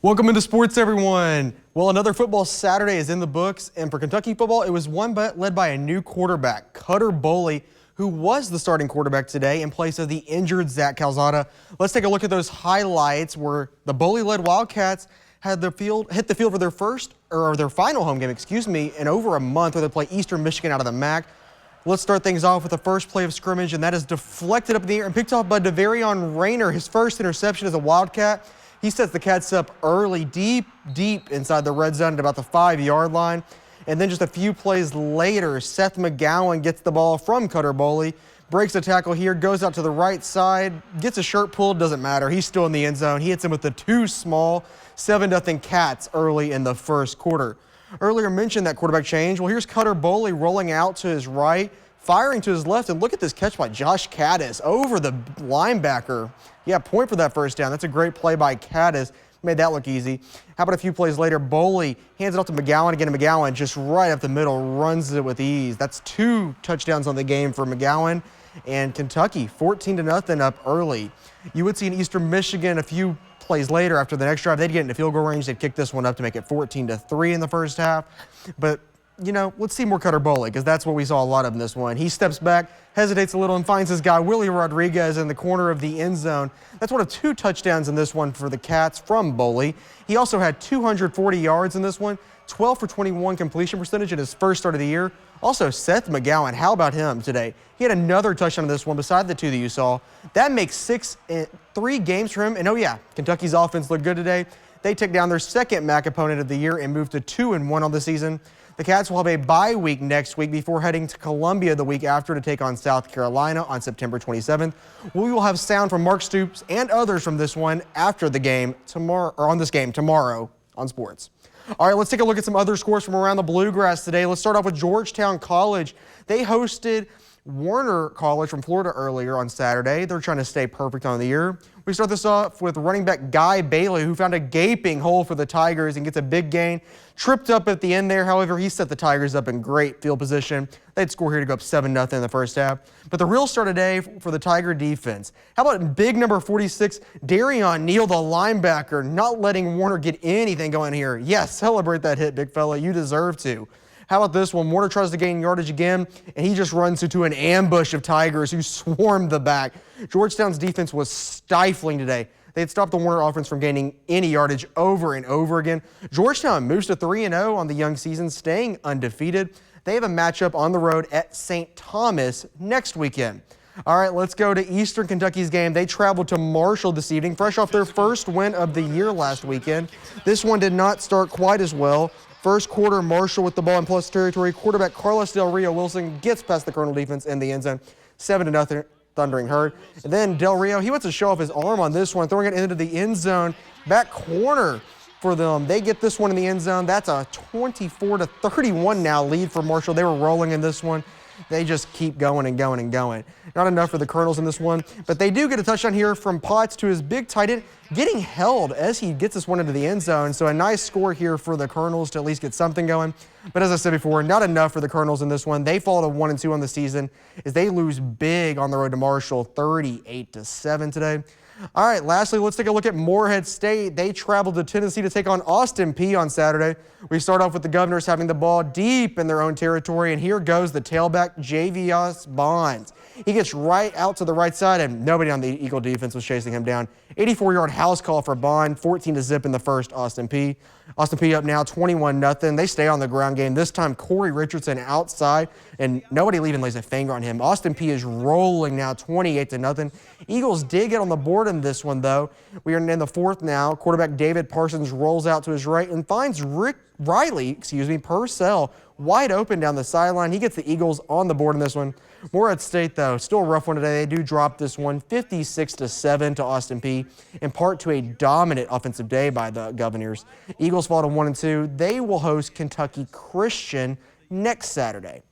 Welcome into sports, everyone. Well, another football Saturday is in the books, and for Kentucky football, it was one led by a new quarterback, Cutter Boley, who was the starting quarterback today in place of the injured Zach Calzada. Let's take a look at those highlights where the Boley-led Wildcats hit the field for their final home game, in over a month, where they play Eastern Michigan out of the MAC. Let's start things off with the first play of scrimmage, and that is deflected up in the air and picked off by Devarion Rayner. His first interception as a Wildcat. He sets the Cats up early, deep inside the red zone at about the 5-yard line. And then just a few plays later, Seth McGowan gets the ball from Cutter Boley, breaks a tackle here, goes out to the right side, gets a shirt pulled, doesn't matter. He's still in the end zone. He hits him with the too small 7-0 Cats early in the first quarter. Earlier mentioned that quarterback change. Well, here's Cutter Boley rolling out to his right, firing to his left, and look at this catch by Josh Caddis over the linebacker. Yeah, point for that first down. That's a great play by Caddis. Made that look easy. How about a few plays later, Boley hands it off to McGowan again, and McGowan just right up the middle runs it with ease. That's 2 touchdowns on the game for McGowan, and Kentucky 14-0 up early. You would see in Eastern Michigan a few plays later after the next drive. They'd get into field goal range. They'd kick this one up to make it 14-3 in the first half. But let's see more Cutter Boley, because that's what we saw a lot of in this one. He steps back, hesitates a little, and finds his guy, Willie Rodriguez, in the corner of the end zone. That's one of 2 touchdowns in this one for the Cats from Boley. He also had 240 yards in this one, 12 for 21 completion percentage in his first start of the year. Also, Seth McGowan, how about him today? He had another touchdown in this one beside the 2 that you saw. That makes 6 in 3 games for him. And oh yeah, Kentucky's offense looked good today. They took down their second MAC opponent of the year and moved to 2-1 on the season. The Cats will have a bye week next week before heading to Columbia the week after to take on South Carolina on September 27th. We will have sound from Mark Stoops and others from this one after the game tomorrow, or on this game tomorrow on Sports. All right, let's take a look at some other scores from around the Bluegrass today. Let's start off with Georgetown College. They hosted Warner College from Florida earlier on Saturday. They're trying to stay perfect on the year. We start this off with running back Guy Bailey, who found a gaping hole for the Tigers and gets a big gain. Tripped up at the end there. However, he set the Tigers up in great field position. They'd score here to go up 7-0 in the first half. But the real star today for the Tiger defense. How about big number 46, Darion Neal, the linebacker, not letting Warner get anything going here. Yes, celebrate that hit, big fella. You deserve to. How about this one? Warner tries to gain yardage again, and he just runs into an ambush of Tigers who swarmed the back. Georgetown's defense was stifling today. They had stopped the Warner offense from gaining any yardage over and over again. Georgetown moves to 3-0 on the young season, staying undefeated. They have a matchup on the road at St. Thomas next weekend. All right, let's go to Eastern Kentucky's game. They traveled to Marshall this evening, fresh off their first win of the year last weekend. This one did not start quite as well. First quarter, Marshall with the ball in plus territory. Quarterback Carlos Del Rio Wilson gets past the Colonel defense in the end zone. 7-0 Thundering Herd. And then Del Rio, he wants to show off his arm on this one, throwing it into the end zone. Back corner for them. They get this one in the end zone. That's a 24-31 now lead for Marshall. They were rolling in this one. They just keep going and going and going. Not enough for the Colonels in this one, but they do get a touchdown here from Potts to his big tight end, getting held as he gets this one into the end zone. So a nice score here for the Colonels to at least get something going. But as I said before, not enough for the Colonels in this one. They fall to 1-2 on the season as they lose big on the road to Marshall, 38-7 today. All right, lastly, let's take a look at Morehead State. They traveled to Tennessee to take on Austin Peay on Saturday. We start off with the Governors having the ball deep in their own territory, and here goes the tailback, Javius Bonds. He gets right out to the right side, and nobody on the Eagle defense was chasing him down. 84-yard house call for Bond, 14-0 in the first Austin Peay. Austin Peay up now 21-0. They stay on the ground game. This time, Corey Richardson outside, and nobody even lays a finger on him. Austin Peay is rolling now 28-0. Eagles did get on the board in this one, though. We are in the fourth now. Quarterback David Parsons rolls out to his right and finds Purcell wide open down the sideline. He gets the Eagles on the board in this one. Morehead State, though, still a rough one today. They do drop this one 56-7 to Austin Peay, in part to a dominant offensive day by the Governors. Eagles fall to 1-2. They will host Kentucky Christian next Saturday.